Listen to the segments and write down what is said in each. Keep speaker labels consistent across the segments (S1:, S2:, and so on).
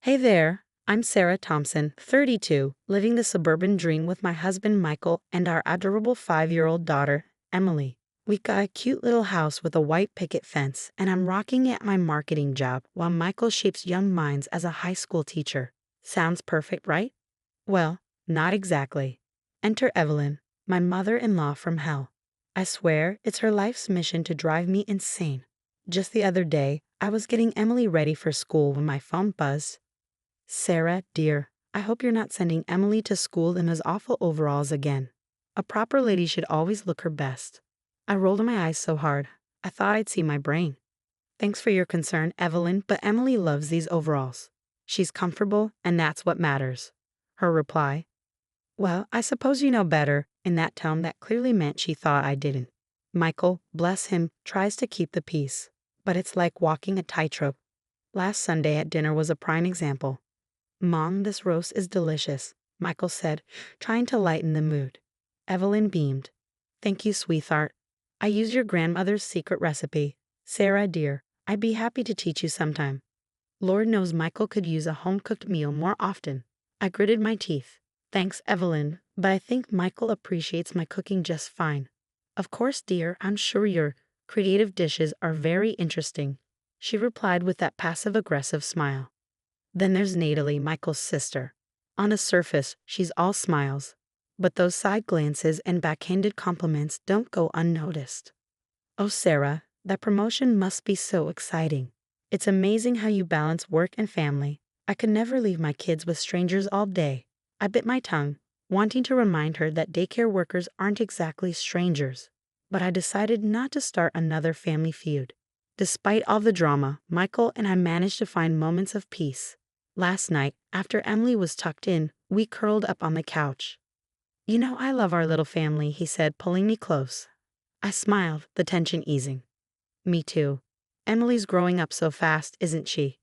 S1: Hey there, I'm Sarah Thompson, 32, living the suburban dream with my husband Michael and our adorable 5-year-old daughter, Emily. We got a cute little house with a white picket fence, and I'm rocking at my marketing job while Michael shapes young minds as a high school teacher. Sounds perfect, right? Well, not exactly. Enter Evelyn, my mother-in-law from hell. I swear, it's her life's mission to drive me insane. Just the other day, I was getting Emily ready for school when my phone buzzed. Sarah, dear, I hope you're not sending Emily to school in those awful overalls again. A proper lady should always look her best. I rolled my eyes so hard, I thought I'd see my brain. Thanks for your concern, Evelyn, but Emily loves these overalls. She's comfortable, and that's what matters. Her reply. Well, I suppose you know better, in that tone that clearly meant she thought I didn't. Michael, bless him, tries to keep the peace. But it's like walking a tightrope. Last Sunday at dinner was a prime example. Mom, this roast is delicious, Michael said, trying to lighten the mood. Evelyn beamed. Thank you, sweetheart. I use your grandmother's secret recipe. Sarah, dear, I'd be happy to teach you sometime. Lord knows Michael could use a home-cooked meal more often. I gritted my teeth. Thanks, Evelyn, but I think Michael appreciates my cooking just fine. Of course, dear, I'm sure your creative dishes are very interesting, she replied with that passive-aggressive smile. Then there's Natalie, Michael's sister. On the surface, she's all smiles. But those side glances and backhanded compliments don't go unnoticed. Oh, Sarah, that promotion must be so exciting. It's amazing how you balance work and family. I could never leave my kids with strangers all day. I bit my tongue, wanting to remind her that daycare workers aren't exactly strangers. But I decided not to start another family feud. Despite all the drama, Michael and I managed to find moments of peace. Last night, after Emily was tucked in, we curled up on the couch. You know, I love our little family, he said, pulling me close. I smiled, the tension easing. Me too. Emily's growing up so fast, isn't she?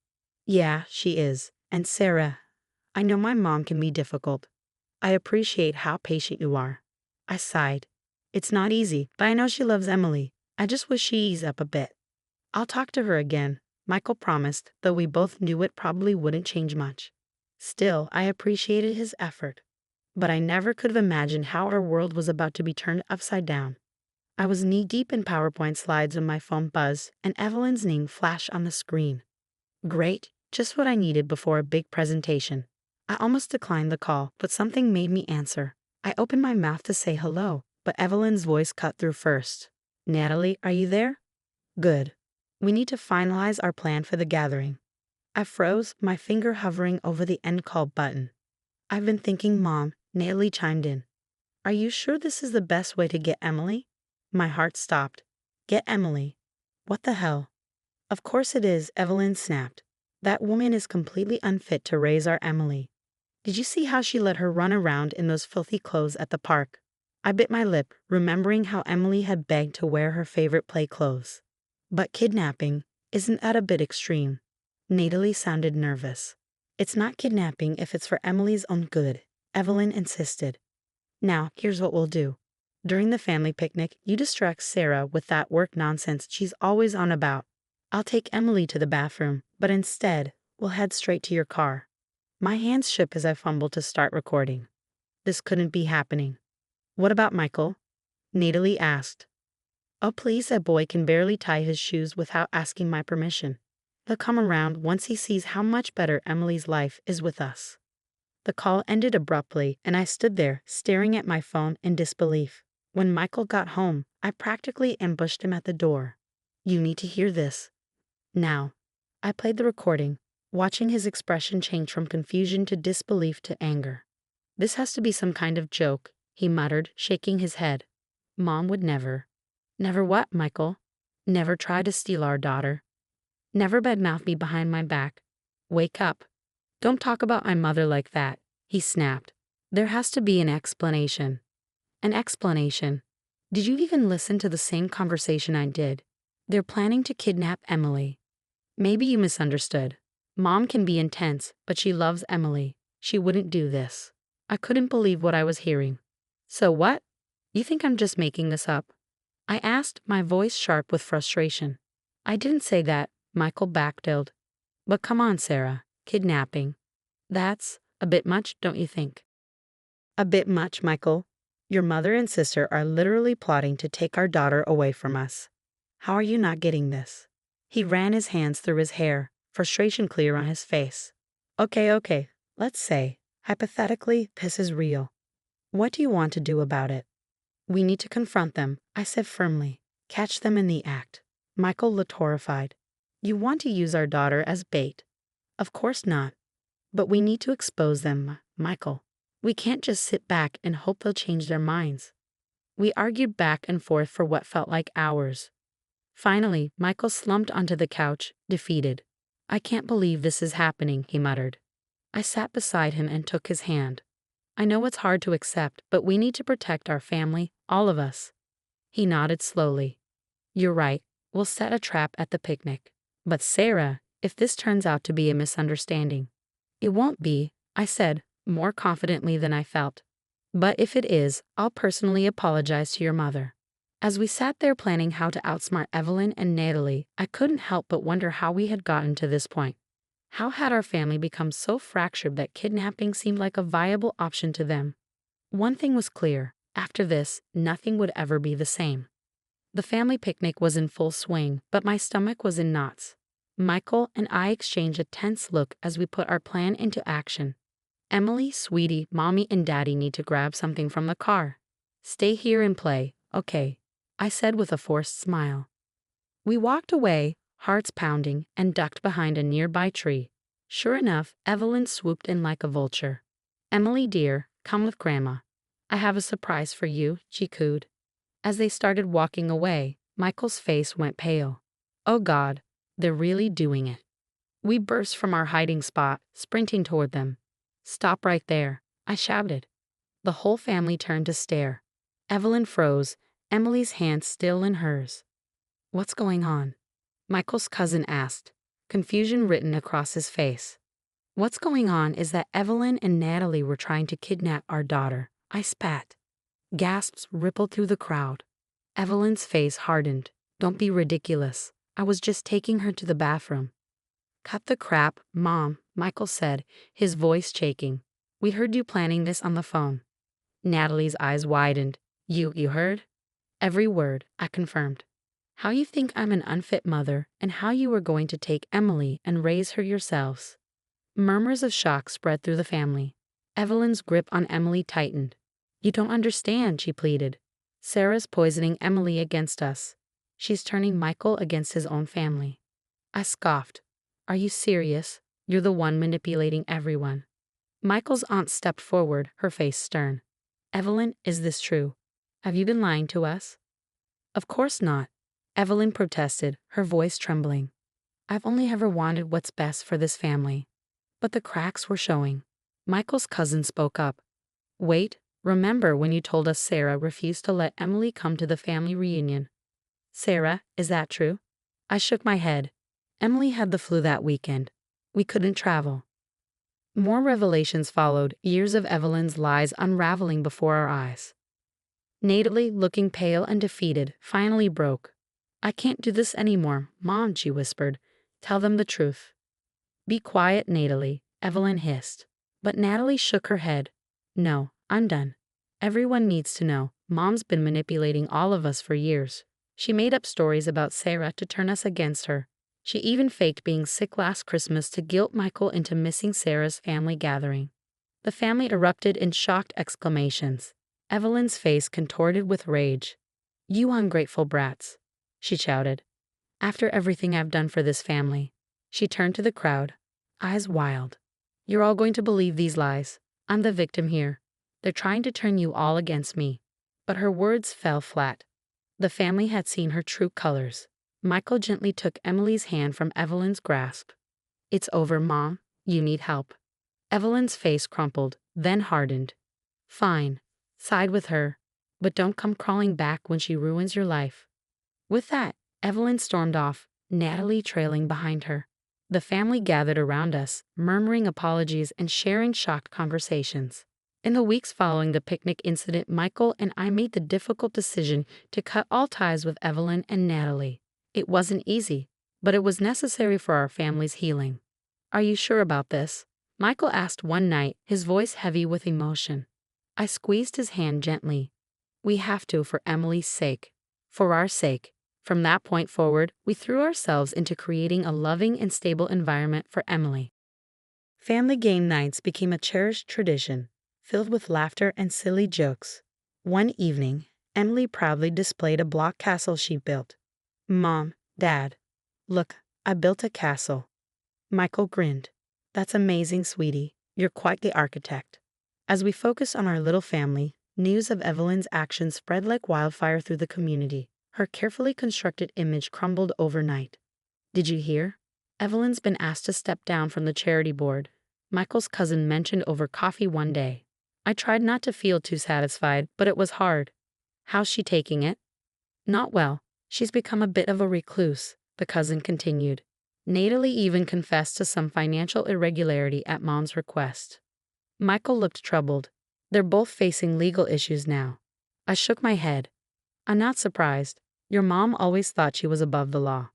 S1: Yeah, she is. And Sarah, I know my mom can be difficult. I appreciate how patient you are. I sighed. It's not easy, but I know she loves Emily. I just wish she eased up a bit. I'll talk to her again, Michael promised, though we both knew it probably wouldn't change much. Still, I appreciated his effort. But I never could have imagined how our world was about to be turned upside down. I was knee-deep in PowerPoint slides when my phone buzzed, and Evelyn's name flashed on the screen. Great, just what I needed before a big presentation. I almost declined the call, but something made me answer. I opened my mouth to say hello, but Evelyn's voice cut through first. Natalie, are you there? Good. We need to finalize our plan for the gathering. I froze, my finger hovering over the end call button. I've been thinking, Mom, Natalie chimed in. Are you sure this is the best way to get Emily? My heart stopped. Get Emily? What the hell? Of course it is, Evelyn snapped. That woman is completely unfit to raise our Emily. Did you see how she let her run around in those filthy clothes at the park? I bit my lip, remembering how Emily had begged to wear her favorite play clothes. But kidnapping, isn't that a bit extreme? Natalie sounded nervous. It's not kidnapping if it's for Emily's own good, Evelyn insisted. Now, here's what we'll do. During the family picnic, you distract Sarah with that work nonsense she's always on about. I'll take Emily to the bathroom, but instead, we'll head straight to your car. My hands shook as I fumbled to start recording. This couldn't be happening. What about Michael? Natalie asked. Oh, please, that boy can barely tie his shoes without asking my permission. He'll come around once he sees how much better Emily's life is with us. The call ended abruptly, and I stood there, staring at my phone in disbelief. When Michael got home, I practically ambushed him at the door. You need to hear this. Now. I played the recording, watching his expression change from confusion to disbelief to anger. This has to be some kind of joke, he muttered, shaking his head. Mom would never. Never what, Michael? Never try to steal our daughter. Never badmouth me behind my back. Wake up. Don't talk about my mother like that, he snapped. There has to be an explanation. An explanation. Did you even listen to the same conversation I did? They're planning to kidnap Emily. Maybe you misunderstood. Mom can be intense, but she loves Emily. She wouldn't do this. I couldn't believe what I was hearing. So what? You think I'm just making this up? I asked, my voice sharp with frustration. I didn't say that, Michael backpedaled. But come on, Sarah. Kidnapping. That's a bit much, don't you think? A bit much, Michael. Your mother and sister are literally plotting to take our daughter away from us. How are you not getting this? He ran his hands through his hair, frustration clear on his face. Okay, let's say, hypothetically, this is real. What do you want to do about it? We need to confront them, I said firmly. Catch them in the act. Michael looked horrified. You want to use our daughter as bait? Of course not. But we need to expose them, Michael. We can't just sit back and hope they'll change their minds. We argued back and forth for what felt like hours. Finally, Michael slumped onto the couch, defeated. I can't believe this is happening, he muttered. I sat beside him and took his hand. I know it's hard to accept, but we need to protect our family, all of us. He nodded slowly. You're right, we'll set a trap at the picnic. But Sarah, if this turns out to be a misunderstanding. It won't be, I said, more confidently than I felt. But if it is, I'll personally apologize to your mother. As we sat there planning how to outsmart Evelyn and Natalie, I couldn't help but wonder how we had gotten to this point. How had our family become so fractured that kidnapping seemed like a viable option to them? One thing was clear, after this, nothing would ever be the same. The family picnic was in full swing, but my stomach was in knots. Michael and I exchanged a tense look as we put our plan into action. Emily, sweetie, mommy and daddy need to grab something from the car. Stay here and play, okay, I said with a forced smile. We walked away, hearts pounding, and ducked behind a nearby tree. Sure enough, Evelyn swooped in like a vulture. Emily dear, come with Grandma. I have a surprise for you, she cooed. As they started walking away, Michael's face went pale. Oh God, they're really doing it. We burst from our hiding spot, sprinting toward them. Stop right there, I shouted. The whole family turned to stare. Evelyn froze, Emily's hand still in hers. What's going on? Michael's cousin asked, confusion written across his face. What's going on is that Evelyn and Natalie were trying to kidnap our daughter, I spat. Gasps rippled through the crowd. Evelyn's face hardened. Don't be ridiculous. I was just taking her to the bathroom. Cut the crap, Mom, Michael said, his voice shaking. We heard you planning this on the phone. Natalie's eyes widened. You heard? Every word, I confirmed. How you think I'm an unfit mother and how you were going to take Emily and raise her yourselves. Murmurs of shock spread through the family. Evelyn's grip on Emily tightened. You don't understand, she pleaded. Sarah's poisoning Emily against us. She's turning Michael against his own family. I scoffed. Are you serious? You're the one manipulating everyone. Michael's aunt stepped forward, her face stern. Evelyn, is this true? Have you been lying to us? Of course not. Evelyn protested, her voice trembling. I've only ever wanted what's best for this family. But the cracks were showing. Michael's cousin spoke up. Wait, remember when you told us Sarah refused to let Emily come to the family reunion? Sarah, is that true? I shook my head. Emily had the flu that weekend. We couldn't travel. More revelations followed, years of Evelyn's lies unraveling before our eyes. Natalie, looking pale and defeated, finally broke. I can't do this anymore, Mom, she whispered. Tell them the truth. Be quiet, Natalie, Evelyn hissed. But Natalie shook her head. No, I'm done. Everyone needs to know. Mom's been manipulating all of us for years. She made up stories about Sarah to turn us against her. She even faked being sick last Christmas to guilt Michael into missing Sarah's family gathering. The family erupted in shocked exclamations. Evelyn's face contorted with rage. You ungrateful brats, she shouted. After everything I've done for this family. She turned to the crowd, eyes wild. You're all going to believe these lies. I'm the victim here. They're trying to turn you all against me. But her words fell flat. The family had seen her true colors. Michael gently took Emily's hand from Evelyn's grasp. It's over, Mom. You need help. Evelyn's face crumpled, then hardened. Fine. Side with her. But don't come crawling back when she ruins your life. With that, Evelyn stormed off, Natalie trailing behind her. The family gathered around us, murmuring apologies and sharing shocked conversations. In the weeks following the picnic incident, Michael and I made the difficult decision to cut all ties with Evelyn and Natalie. It wasn't easy, but it was necessary for our family's healing. Are you sure about this? Michael asked one night, his voice heavy with emotion. I squeezed his hand gently. We have to for Emily's sake. For our sake. From that point forward, we threw ourselves into creating a loving and stable environment for Emily. Family game nights became a cherished tradition, filled with laughter and silly jokes. One evening, Emily proudly displayed a block castle she built. Mom, Dad, look, I built a castle. Michael grinned. That's amazing, sweetie. You're quite the architect. As we focused on our little family, news of Evelyn's actions spread like wildfire through the community. Her carefully constructed image crumbled overnight. Did you hear? Evelyn's been asked to step down from the charity board, Michael's cousin mentioned over coffee one day. I tried not to feel too satisfied, but it was hard. How's she taking it? Not well. She's become a bit of a recluse, the cousin continued. Natalie even confessed to some financial irregularity at Mom's request. Michael looked troubled. They're both facing legal issues now. I shook my head. I'm not surprised. Your mom always thought she was above the law.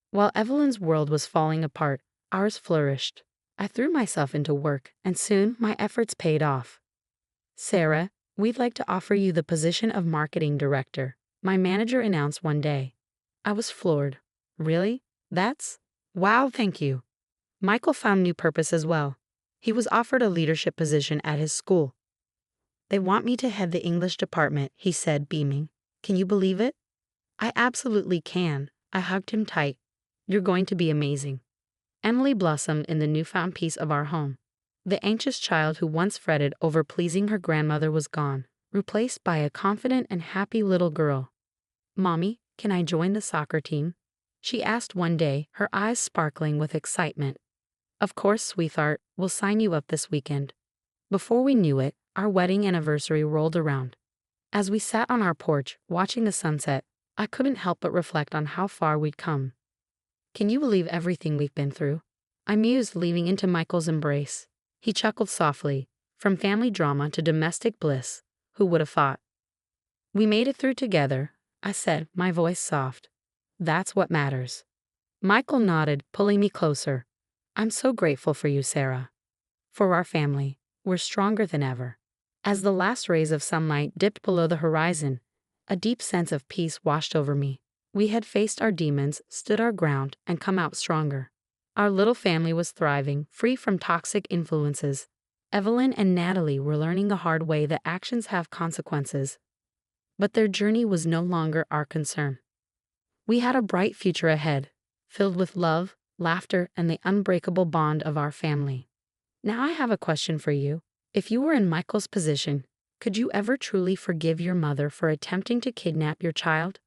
S1: While Evelyn's world was falling apart, ours flourished. I threw myself into work, and soon my efforts paid off. Sarah, we'd like to offer you the position of marketing director, my manager announced one day. I was floored. Really? Wow, thank you. Michael found new purpose as well. He was offered a leadership position at his school. They want me to head the English department, he said, beaming. Can you believe it? I absolutely can. I hugged him tight. You're going to be amazing. Emily blossomed in the newfound peace of our home. The anxious child who once fretted over pleasing her grandmother was gone, replaced by a confident and happy little girl. Mommy, can I join the soccer team? She asked one day, her eyes sparkling with excitement. Of course, sweetheart, we'll sign you up this weekend. Before we knew it, our wedding anniversary rolled around. As we sat on our porch, watching the sunset, I couldn't help but reflect on how far we'd come. Can you believe everything we've been through? I mused, leaning into Michael's embrace. He chuckled softly. From family drama to domestic bliss, who would have thought? We made it through together, I said, my voice soft. That's what matters. Michael nodded, pulling me closer. I'm so grateful for you, Sarah. For our family, we're stronger than ever. As the last rays of sunlight dipped below the horizon, a deep sense of peace washed over me. We had faced our demons, stood our ground, and come out stronger. Our little family was thriving, free from toxic influences. Evelyn and Natalie were learning the hard way that actions have consequences. But their journey was no longer our concern. We had a bright future ahead, filled with love, laughter, and the unbreakable bond of our family. Now I have a question for you. If you were in Michael's position, could you ever truly forgive your mother for attempting to kidnap your child?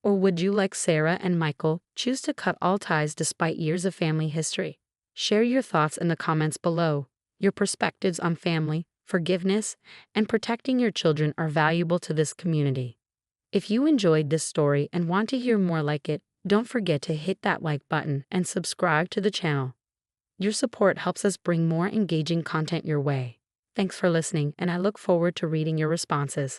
S1: Or would you, like Sarah and Michael, choose to cut all ties despite years of family history? Share your thoughts in the comments below. Your perspectives on family, forgiveness, and protecting your children are valuable to this community. If you enjoyed this story and want to hear more like it, don't forget to hit that like button and subscribe to the channel. Your support helps us bring more engaging content your way. Thanks for listening, and I look forward to reading your responses.